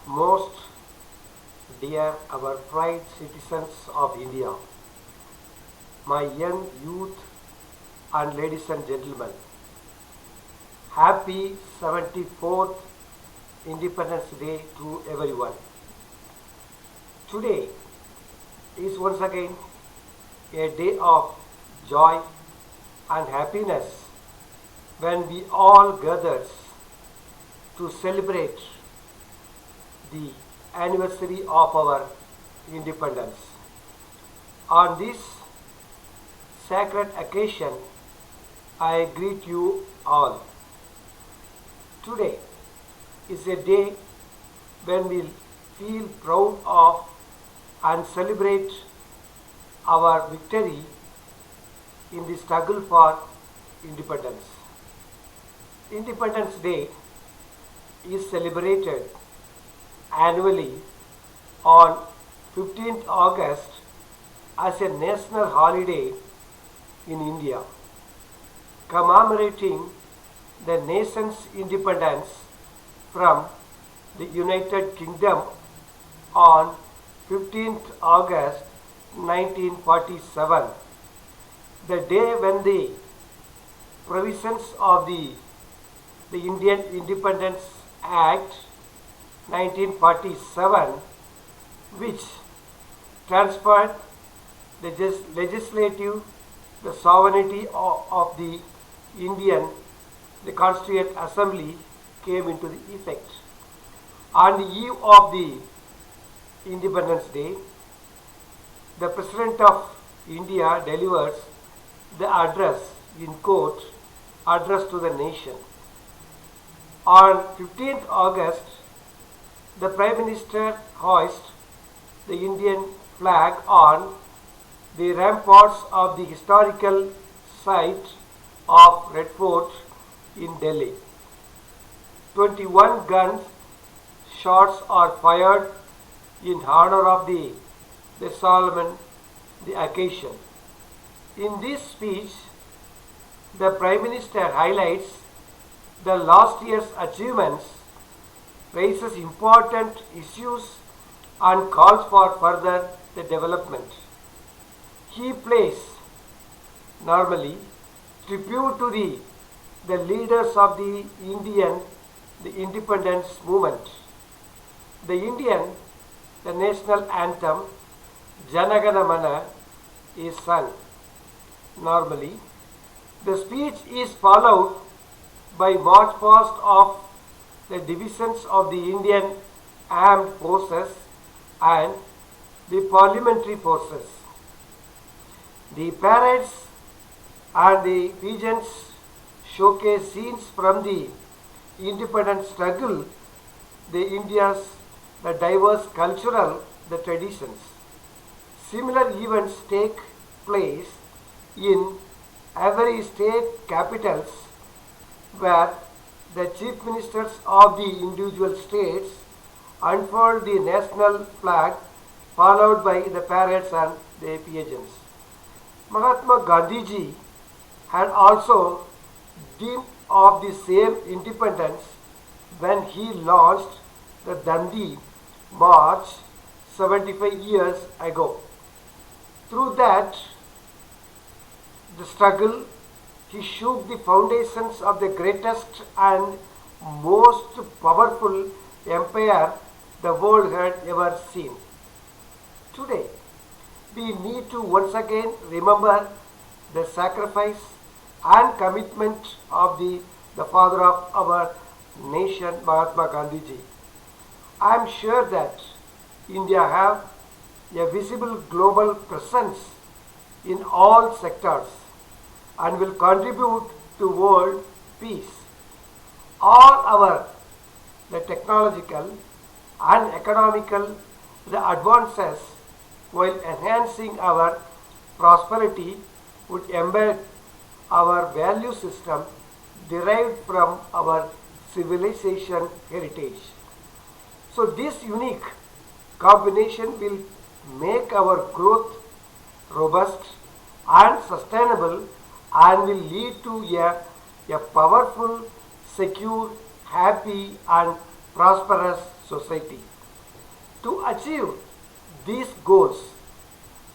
Most dear our pride citizens of India, my young youth and ladies and gentlemen, happy 74th Independence Day to everyone. Today is once again a day of joy and happiness when we all gather to celebrate the anniversary of our independence. On this sacred occasion, I greet you all. Today is a day when we feel proud of and celebrate our victory in the struggle for independence. Independence Day is celebrated annually on 15th August as a national holiday in India, commemorating the nation's independence from the United Kingdom on 15th August 1947, the day when the provisions of the Indian Independence Act 1947, which transferred the legislative, the sovereignty of the the Constituent Assembly came into the effect. On the eve of the Independence Day, the President of India delivers the address in court, address to the nation. On 15th August, the Prime Minister hoists the Indian flag on the ramparts of the historical site of Red Fort in Delhi. 21 gun shots are fired in honor of the solemn occasion. In this speech, the Prime Minister highlights the last year's achievements, raises important issues and calls for further the development. He pays normally tribute to the leaders of the independence movement. The national anthem Janagana Mana is sung. Normally, the speech is followed by march past of the divisions of the Indian Armed Forces and the Parliamentary Forces. The parades and the pageants showcase scenes from the independence struggle, the diverse cultural traditions. Similar events take place in every state capitals where the chief ministers of the individual states unfurl the national flag, followed by the parades and the pageants. Mahatma Gandhiji had also dreamed of the same independence when he launched the Dandi March 75 years ago. Through that, the struggle, he shook the foundations of the greatest and most powerful empire the world had ever seen. Today, we need to once again remember the sacrifice and commitment of the father of our nation, Mahatma Gandhiji. I am sure that India have a visible global presence in all sectors and will contribute to world peace. All our the technological and economical advances while enhancing our prosperity would embed our value system derived from our civilization heritage. So this unique combination will make our growth robust and sustainable and will lead to a powerful, secure, happy and prosperous society. To achieve these goals,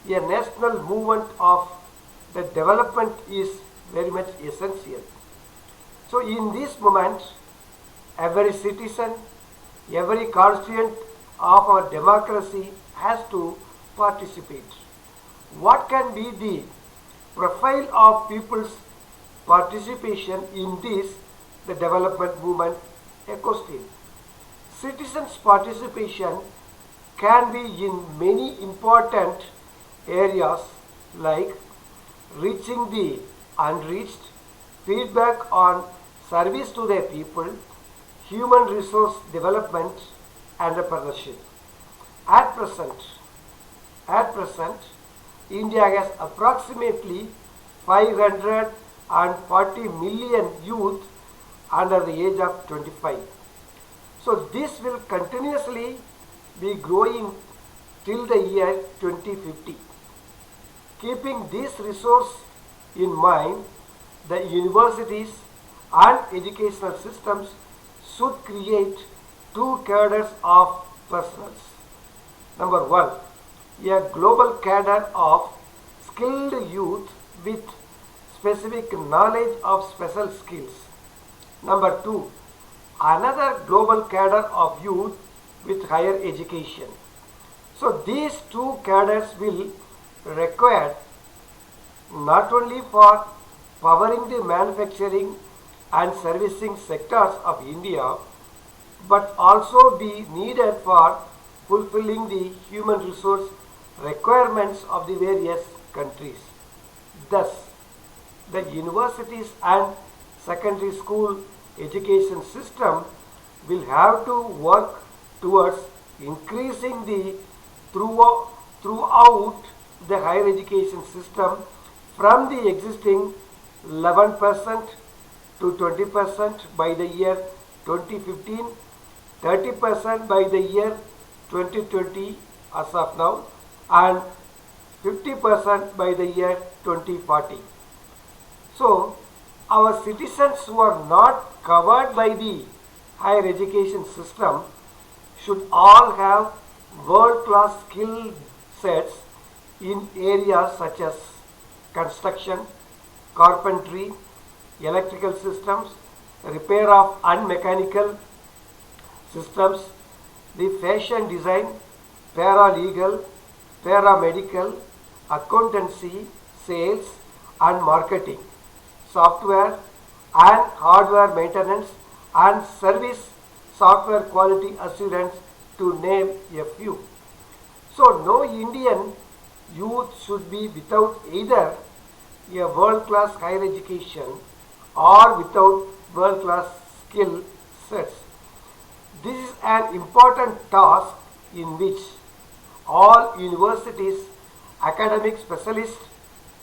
a national movement of the development is very much essential. So in this moment, every citizen, every constituent of our democracy has to participate. What can be the profile of people's participation in this, the development movement? A question. Citizens' participation can be in many important areas like reaching the unreached, feedback on service to the people, human resource development, entrepreneurship. At present, at present, India has approximately 540 million youth under the age of 25. So this will continuously be growing till the year 2050. Keeping this resource in mind, the universities and educational systems should create two cadres of personnel. Number one, a global cadre of skilled youth with specific knowledge of special skills. Number two, another global cadre of youth with higher education. So these two cadres will require not only for powering the manufacturing and servicing sectors of India, but also be needed for fulfilling the human resource requirements of the various countries. Thus, the universities and secondary school education system will have to work towards increasing the throughout the higher education system from the existing 11% to 20% by the year 2015, 30% by the year 2020 as of now, and 50% by the year 2040. So, our citizens who are not covered by the higher education system should all have world-class skill sets in areas such as construction, carpentry, electrical systems, repair of unmechanical systems, the fashion design, paralegal, paramedical, accountancy, sales and marketing, software and hardware maintenance and service software quality assurance, to name a few. So no Indian youth should be without either a world-class higher education or without world-class skill sets. This is an important task in which all universities, academic specialists,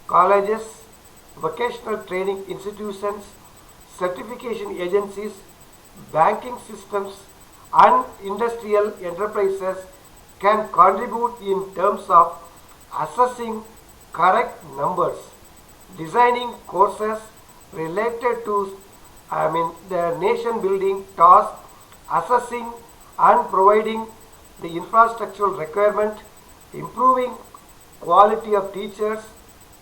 colleges, vocational training institutions, certification agencies, banking systems and industrial enterprises can contribute in terms of assessing correct numbers, designing courses related to the nation building task, assessing and providing the infrastructural requirement, improving quality of teachers,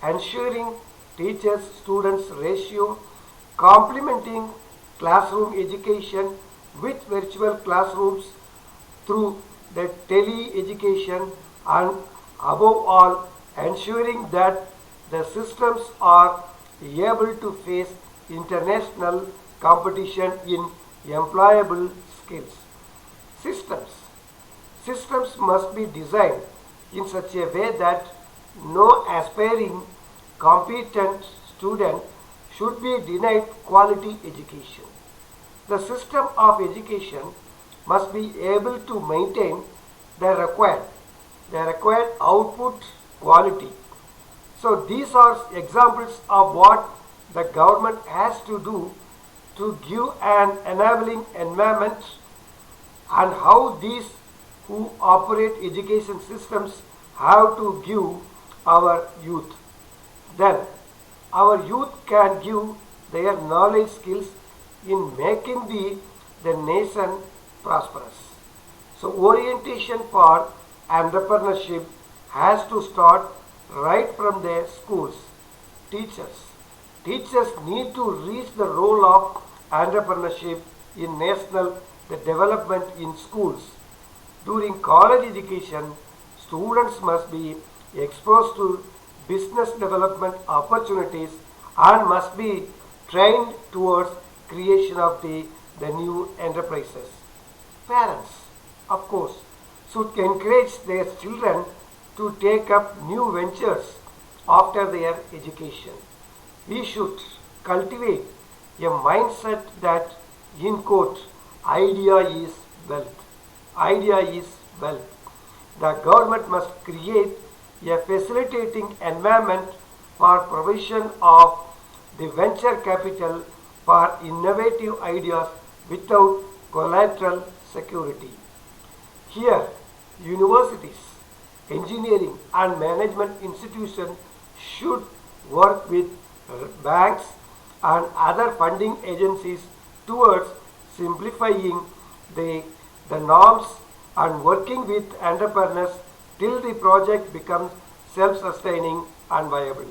ensuring teachers-students ratio, complementing classroom education with virtual classrooms through the tele-education, and above all, ensuring that the systems are able to face international competition in employable skills. Systems. Systems must be designed in such a way that no aspiring, competent student should be denied quality education. The system of education must be able to maintain the required output quality. So these are examples of what the government has to do to give an enabling environment, and how these who operate education systems have to give our youth. Then our youth can give their knowledge skills in making the nation prosperous. So orientation for entrepreneurship has to start right from their schools. Teachers. Teachers need to reach the role of entrepreneurship in national development in schools. During college education, students must be exposed to business development opportunities and must be trained towards creation of the new enterprises. Parents, of course, should encourage their children to take up new ventures after their education. We should cultivate a mindset that, in quote, idea is wealth. Idea is wealth. The government must create a facilitating environment for provision of the venture capital for innovative ideas without collateral security. Here, universities, engineering and management institutions should work with banks and other funding agencies towards simplifying the norms and working with entrepreneurs till the project becomes self-sustaining and viable.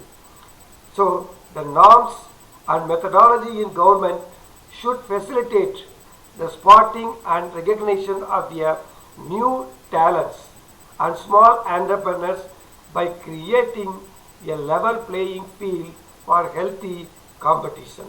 So, the norms and methodology in government should facilitate the spotting and recognition of the new talents and small entrepreneurs by creating a level playing field for healthy competition.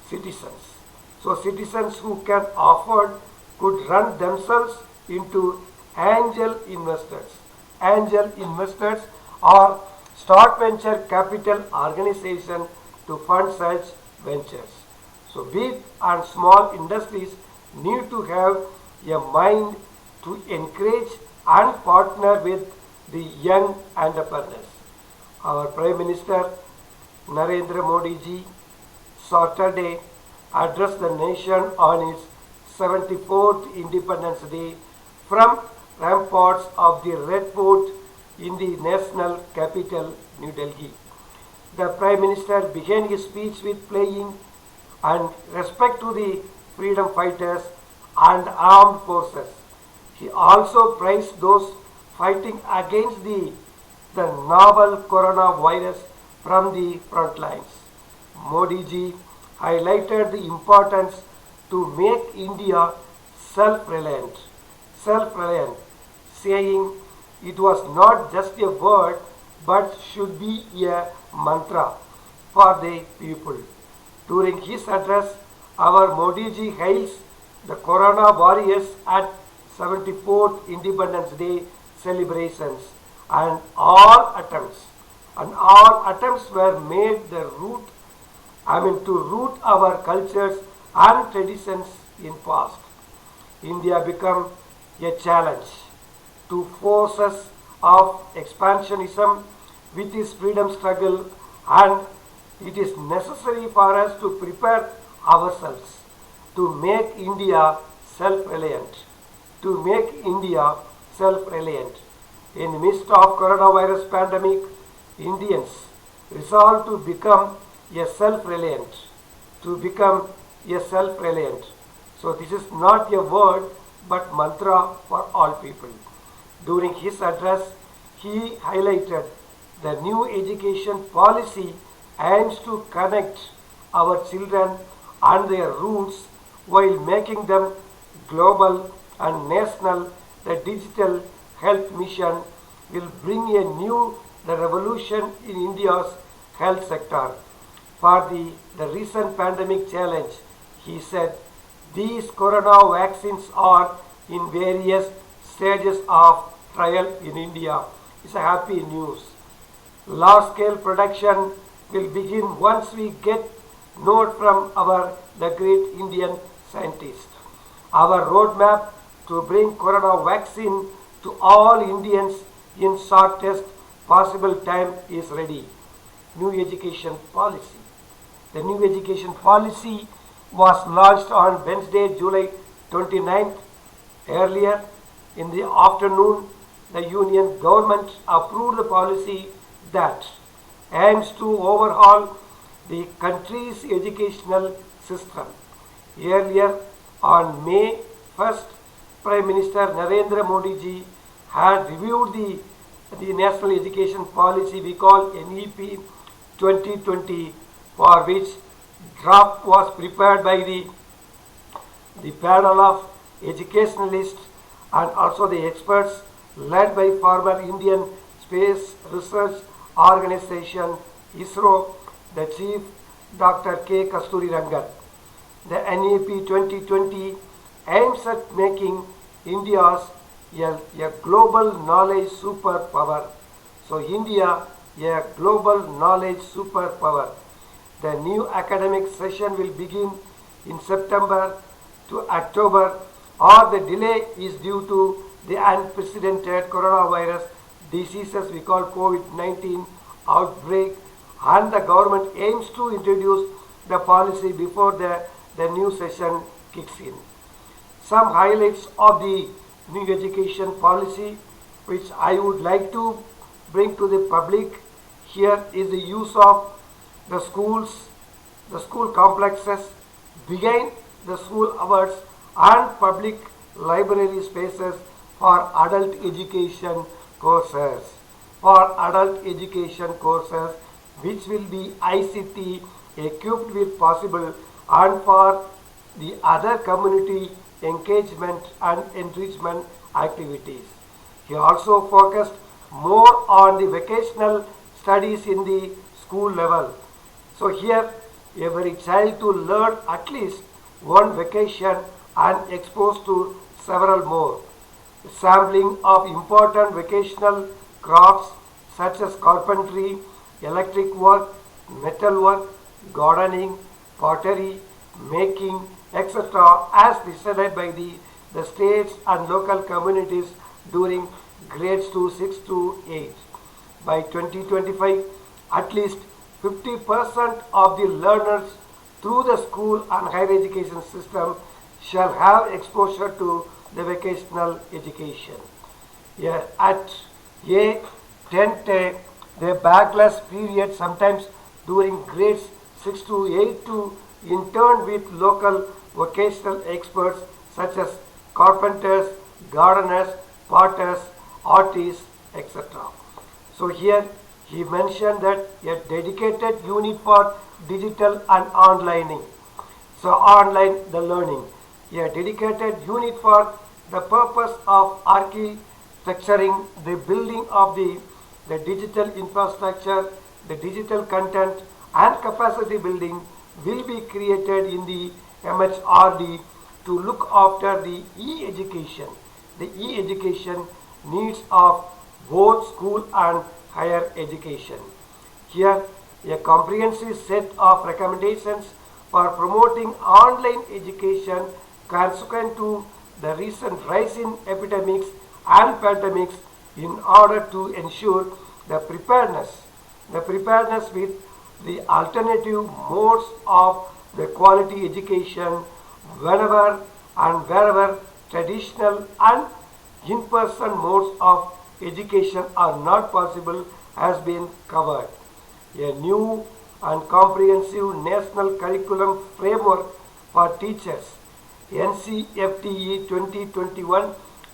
Citizens. So citizens who can afford could run themselves into angel investors. Angel investors or start venture capital organization to fund such ventures. So big and small industries need to have a mind to encourage and partner with the young entrepreneurs. Our Prime Minister Narendra Modi ji Saturday addressed the nation on its 74th Independence Day from ramparts of the Red Fort in the national capital, New Delhi. The Prime Minister began his speech with paying and respect to the freedom fighters and armed forces. He also praised those fighting against the novel coronavirus from the front lines. Modi ji highlighted the importance to make India self-reliant, saying it was not just a word but should be a mantra for the people. During his address, our Modi ji hails the Corona warriors at 74th Independence Day celebrations and all attempts were made to root our cultures and traditions in past. India became a challenge to forces of expansionism with its freedom struggle, and it is necessary for us to prepare ourselves to make India self-reliant. In the midst of coronavirus pandemic, Indians resolved to become a self-reliant. So this is not a word but mantra for all people. During his address, he highlighted the new education policy aims to connect our children and their roots while making them global and national. The digital health mission will bring a new revolution in India's health sector. For the recent pandemic challenge, he said, these corona vaccines are in various stages of trial in India. It's a happy news. Large scale production will begin once we get note from the great Indian scientists. Our roadmap to bring corona vaccine to all Indians in shortest possible time is ready. New education policy. The new education policy was launched on Wednesday, July 29th. Earlier in the afternoon, the Union government approved the policy that aims to overhaul the country's educational system. Earlier on May 1st, Prime Minister Narendra Modi ji had reviewed the National Education Policy we call NEP 2020, for which draft was prepared by the panel of educationalists and also the experts led by former Indian Space Research Organization ISRO, the chief Dr. K. Kasturirangan. The NEP 2020 aims at making India's a global knowledge superpower. So India, a global knowledge superpower. The new academic session will begin in September to October, or the delay is due to the unprecedented coronavirus diseases we call COVID-19 outbreak, and the government aims to introduce the policy before the new session kicks in. Some highlights of the new education policy which I would like to bring to the public here is the use of the schools, the school complexes, behind the school hours and public library spaces for adult education courses. For adult education courses which will be ICT equipped with possible, and for the other community engagement and enrichment activities. He also focused more on the vocational studies in the school level. So here every child to learn at least one vocation and exposed to several more. Sampling of important vocational crafts such as carpentry, electric work, metal work, gardening, pottery, making, etc. as decided by the states and local communities during grades 6 to 8. By 2025, at least 50% of the learners through the school and higher education system shall have exposure to the vocational education. Yeah, at a 10th the backless period sometimes during grades 6 to 8 to intern with local vocational experts such as carpenters, gardeners, potters, artists, etc. So here he mentioned that a dedicated unit for digital and onlining. So online the learning. A dedicated unit for the purpose of architecturing the building of the digital infrastructure, the digital content and capacity building will be created in the MHRD to look after the e-education, the e-education needs of both school and higher education. Here, a comprehensive set of recommendations for promoting online education consequent to the recent rise in epidemics and pandemics in order to ensure the preparedness with the alternative modes of the quality education whenever and wherever traditional and in-person modes of education are not possible has been covered. A new and comprehensive national curriculum framework for teachers, NCFTE 2021,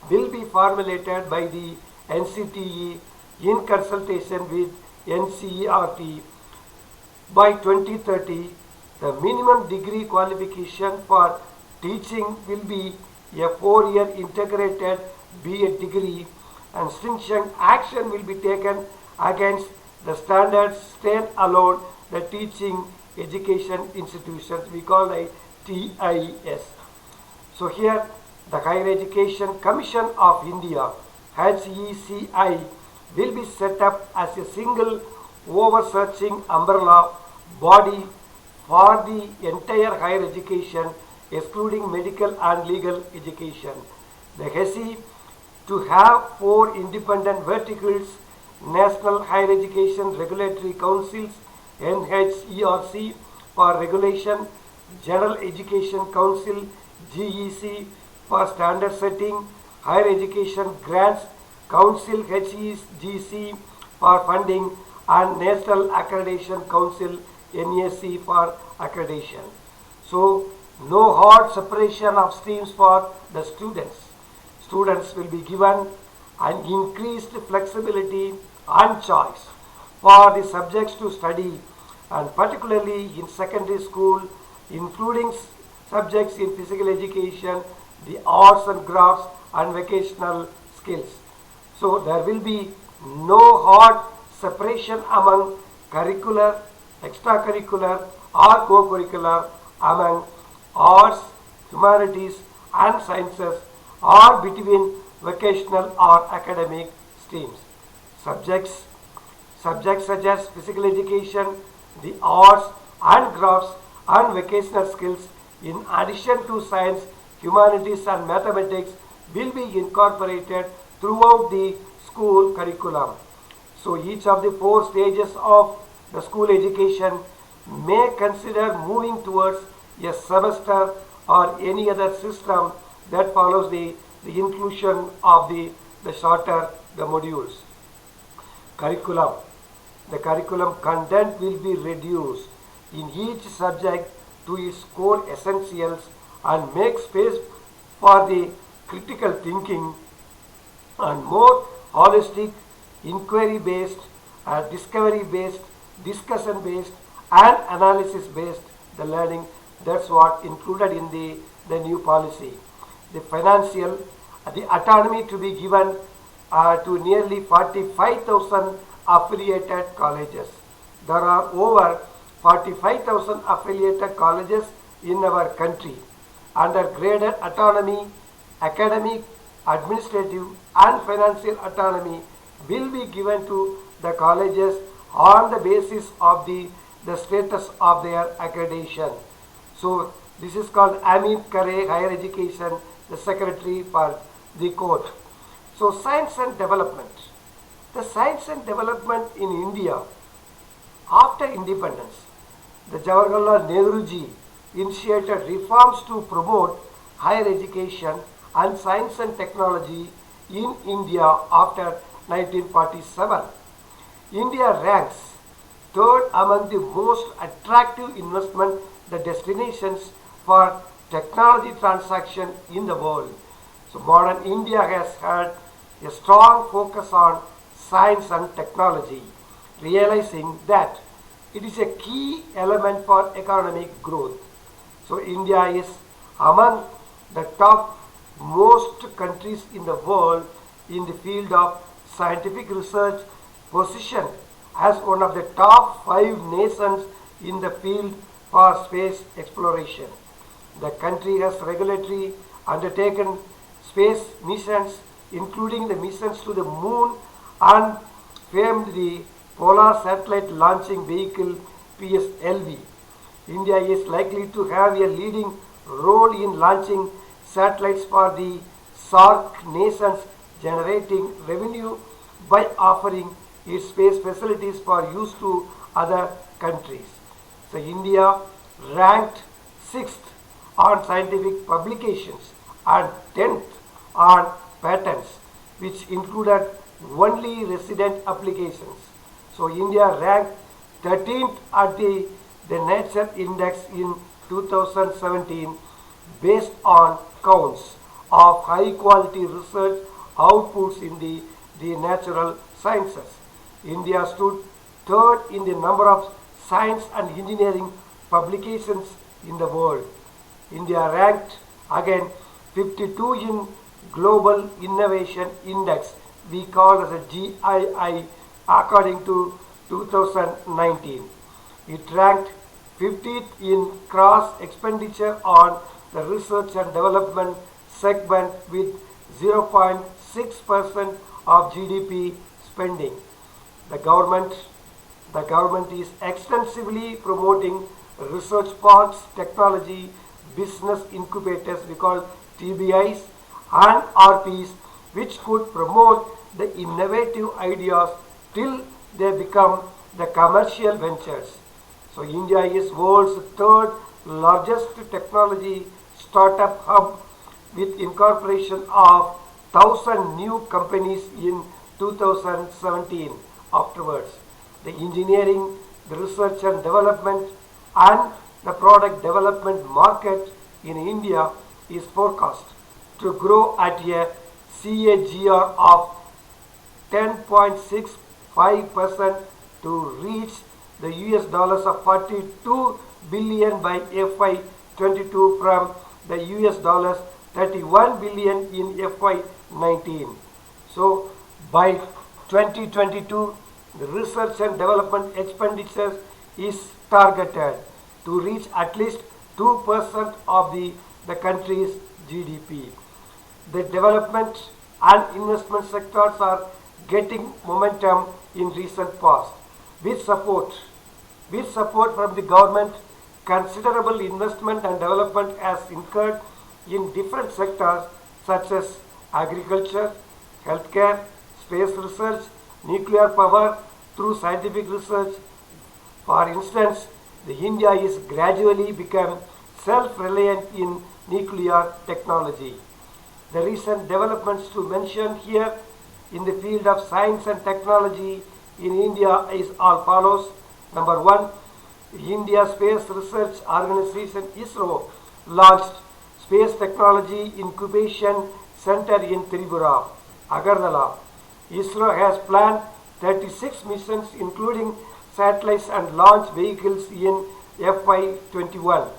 will be formulated by the NCTE in consultation with NCERT. By 2030, the minimum degree qualification for teaching will be a 4-year integrated B.Ed degree, and stringent action will be taken against the standard stand-alone the teaching education institutions we call the TIS. So here the Higher Education Commission of India, HECI, will be set up as a single oversearching umbrella body for the entire higher education excluding medical and legal education. The HECI to have 4 independent verticals: National Higher Education Regulatory Councils NHERC for regulation, General Education Council GEC for standard setting, Higher Education Grants Council HEGC for funding, and National Accreditation Council NAC for accreditation. So no hard separation of streams for the students. Students will be given an increased flexibility and choice for the subjects to study, and particularly in secondary school, including subjects in physical education, the arts and crafts, and vocational skills. So there will be no hard separation among curricular, extracurricular, or co-curricular, among arts, humanities, and sciences, or between vocational or academic streams. Subjects Subjects such as physical education, the arts and crafts and vocational skills, in addition to science, humanities and mathematics, will be incorporated throughout the school curriculum. So each of the four stages of the school education may consider moving towards a semester or any other system that follows the inclusion of the shorter the modules. Curriculum. The curriculum content will be reduced in each subject to its core essentials and make space for the critical thinking and more holistic, inquiry-based, discovery-based, discussion-based, and analysis-based the learning. That's what included in the new policy. The financial, the autonomy to be given to nearly 45,000 affiliated colleges. There are over 45,000 affiliated colleges in our country. Under graded autonomy, academic, administrative, and financial autonomy will be given to the colleges on the basis of the status of their accreditation. So this is called Amit Kare Higher Education, the secretary for the court. So science and development. The science and development in India after independence, the Jawaharlal Nehruji initiated reforms to promote higher education and science and technology in India after 1947. India ranks third among the most attractive investment destinations for technology transaction in the world. So modern India has had a strong focus on science and technology, realizing that it is a key element for economic growth. So India is among the top most countries in the world in the field of scientific research, positioned as one of the top 5 nations in the field for space exploration. The country has regularly undertaken space missions, including the missions to the moon and famed the Polar Satellite Launching Vehicle PSLV. India is likely to have a leading role in launching satellites for the SAARC nations, generating revenue by offering its space facilities for use to other countries. So India ranked 6th on scientific publications and 10th on patents, which included only resident applications. So India ranked 13th at the Nature Index in 2017 based on counts of high quality research outputs in the natural sciences. India stood third in the number of science and engineering publications in the world. India ranked again 52 in Global Innovation Index, we call as a GII, according to 2019. It ranked 50th in cross expenditure on the research and development segment with 0.6% of GDP spending. The government is extensively promoting research parks, technology, business incubators, we call TBIs, and RPs, which could promote the innovative ideas till they become the commercial ventures. So India is world's third largest technology startup hub with incorporation of 1,000 new companies in 2017 afterwards. The engineering, the research and development, and the product development market in India is forecast to grow at a CAGR of 10.65% to reach the US dollars of 42 billion by FY22 from the US dollars 31 billion in FY19. So by 2022, the research and development expenditures is targeted to reach at least 2% of the country's GDP. The development and investment sectors are getting momentum in recent past. With support from the government, considerable investment and development has incurred in different sectors such as agriculture, healthcare, space research, nuclear power through scientific research. For instance, India is gradually become self-reliant in nuclear technology. The recent developments to mention here in the field of science and technology in India is all follows. Number one, India Space Research Organization ISRO launched Space Technology Incubation Center in Tripura, Agartala. ISRO has planned 36 missions including satellites and launch vehicles in FY21.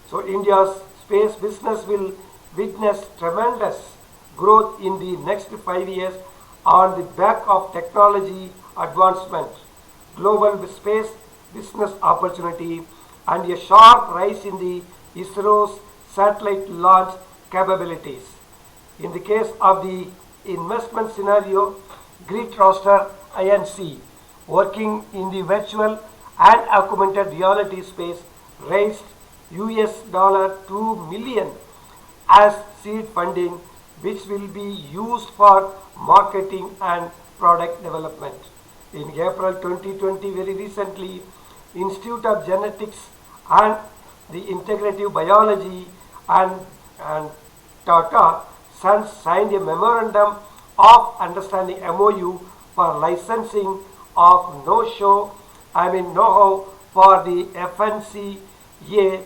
So India's space business will witness tremendous growth in the next 5 years on the back of technology advancement, global space business opportunity, and a sharp rise in the ISRO's satellite launch capabilities. In the case of the investment scenario, Grid Roster INC, working in the virtual and augmented reality space, raised $2 million as seed funding, which will be used for marketing and product development. In April 2020, very recently, Institute of Genetics and the Integrative Biology and Tata Sons signed a memorandum of understanding MOU for licensing of know-how for the FNCA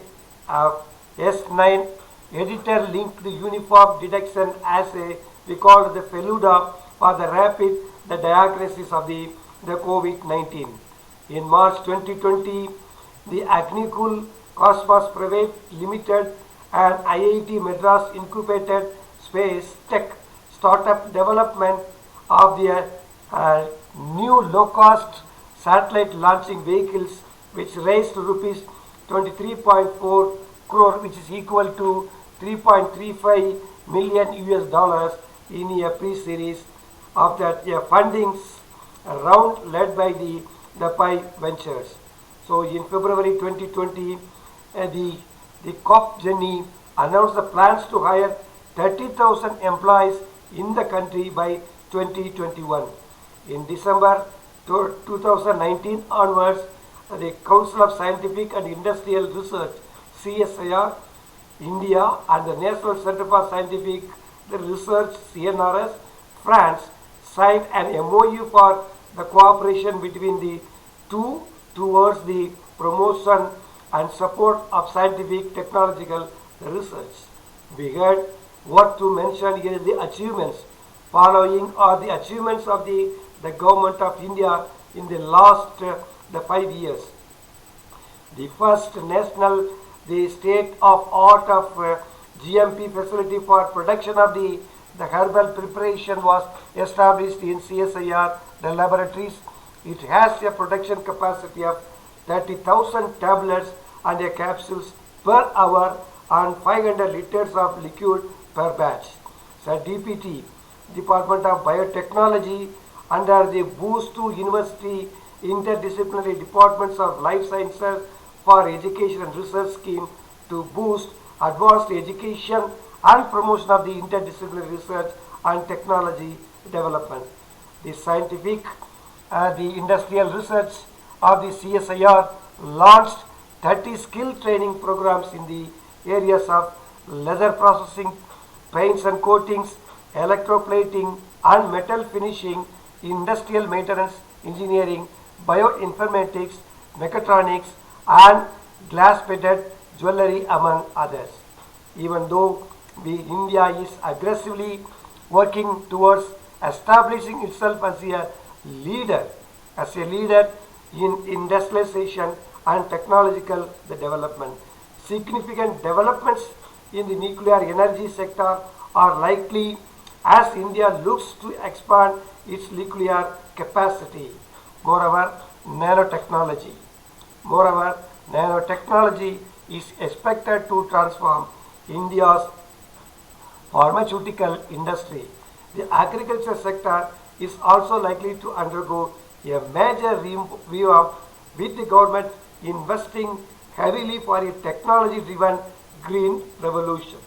S9 editor linked uniform detection assay, we called the FELUDA, for the rapid diagnosis of the COVID-19. In March 2020, the Agnikul Cosmos Private Limited and IIT Madras incubated space tech startup development of the new low-cost satellite launching vehicles, which raised rupees 23.4 crore, which is equal to 3.35 million US dollars in a pre-series of that funding round led by the Pi Ventures. So in February 2020, the COP Jenny announced the plans to hire 30,000 employees in the country by 2021. In December 2019 onwards, the Council of Scientific and Industrial Research (CSIR) India and the National Center for Scientific Research (CNRS) France signed an MOU for the cooperation between the two towards the promotion and support of scientific technological research. We had what to mention here is the achievements. Following are the achievements of the government of India in the last 5 years. The first national, the state-of-art of GMP facility for production of the herbal preparation was established in CSIR, the laboratories. It has a production capacity of 30,000 tablets and capsules per hour and 500 liters of liquid per batch. So DPT, Department of Biotechnology, under the Boost to University Interdisciplinary Departments of Life Sciences for Education and Research Scheme to boost advanced education and promotion of the interdisciplinary research and technology development. The scientific, the industrial research of the CSIR launched 30 skill training programs in the areas of leather processing, paints and coatings, electroplating and metal finishing, industrial maintenance engineering, bioinformatics, mechatronics and glass-plated jewelry among others. Even though India is aggressively working towards establishing itself leader, as a leader in industrialization and technological development. Significant developments in the nuclear energy sector are likely as India looks to expand its nuclear capacity. Moreover, nanotechnology. Moreover, nanotechnology is expected to transform India's pharmaceutical industry. The agriculture sector is also likely to undergo a major revamp, with the government investing heavily for a technology-driven green revolution.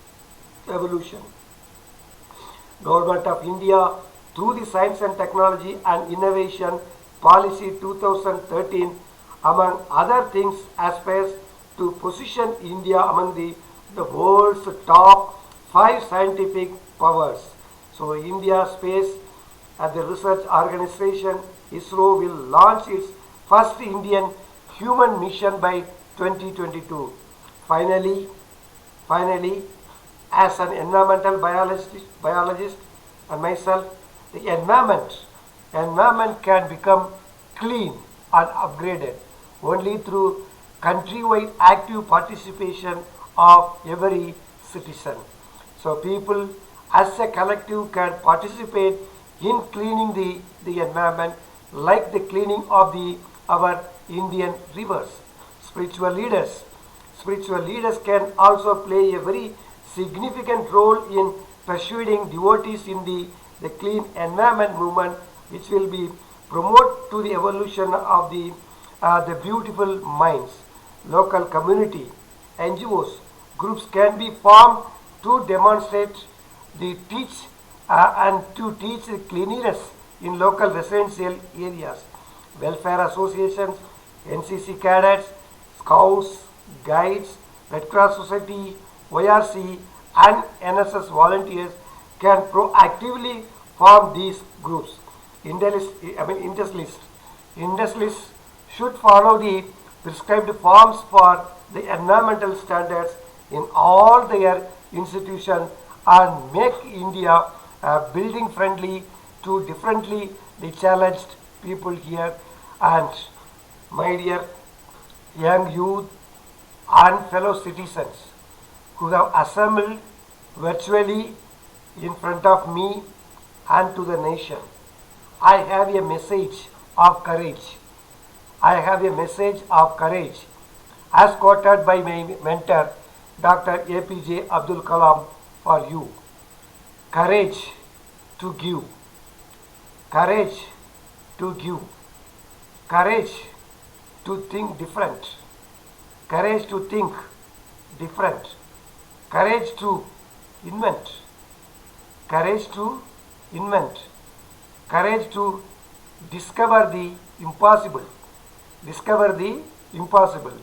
Government of India, through the Science and Technology and Innovation Policy 2013, among other things, aspires to position India among the world's top 5 scientific powers. So India Space at the Research Organization ISRO will launch its first Indian human mission by 2022. Finally, as an environmental biologist and myself, the environment can become clean and upgraded only through countrywide active participation of every citizen. So people as a collective can participate in cleaning the environment, like the cleaning of our Indian rivers. Spiritual leaders can also play a very significant role in persuading devotees in the clean environment movement, which will be promote to the evolution of the beautiful minds. Local community, NGOs, groups can be formed to demonstrate and to teach cleanliness in local residential areas. Welfare associations, NCC cadets, scouts, guides, Red Cross Society, YRC, and NSS volunteers can proactively form these groups. Industrialists should follow the prescribed forms for the environmental standards in all their institutions and make India building friendly to differently the challenged people here. And my dear young youth and fellow citizens who have assembled virtually in front of me and to the nation, I have a message of courage. I have a message of courage as quoted by my mentor Dr. APJ Abdul Kalam for you. Courage to give. Courage to give. Courage to think different. Courage to think different. Courage to invent. Courage to invent. Courage to discover the impossible. Discover the impossible.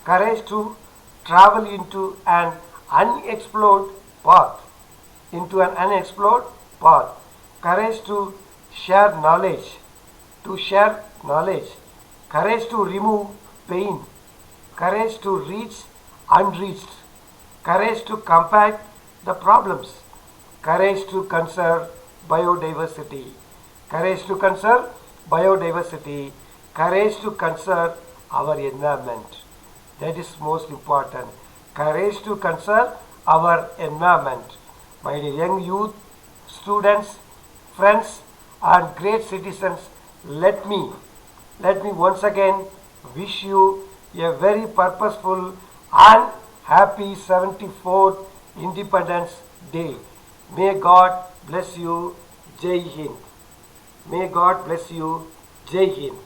Courage to travel into an unexplored path. Into an unexplored path. Courage to share knowledge. To share knowledge. Courage to remove pain. Courage to reach unreached. Courage to combat the problems. Courage to conserve biodiversity. Courage to conserve biodiversity. Courage to conserve our environment. That is most important. Courage to conserve our environment. My dear young youth, students, friends, and great citizens, let me once again wish you a very purposeful and happy 74th Independence Day. May God bless you. Jai Hind. May God bless you. Jai Hind.